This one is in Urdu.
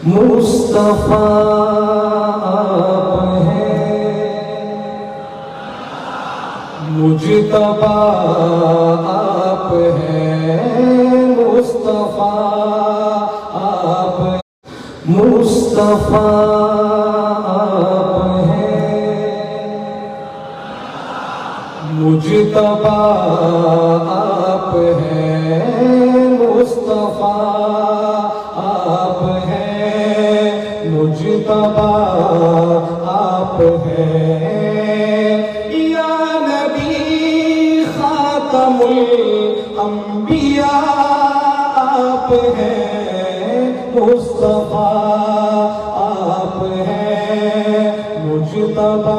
مصطفیٰ آپ ہیں، مجتبیٰ آپ ہیں، مصطفیٰ آپ ہیں، مصطفیٰ آپ ہیں، مجتبیٰ آپ ہیں، مصطفیٰ آپ ہیں، مجتبیٰ آپ ہیں، یا نبی خاتم الانبیاء آپ ہیں، مصطفیٰ آپ ہیں، مجتبیٰ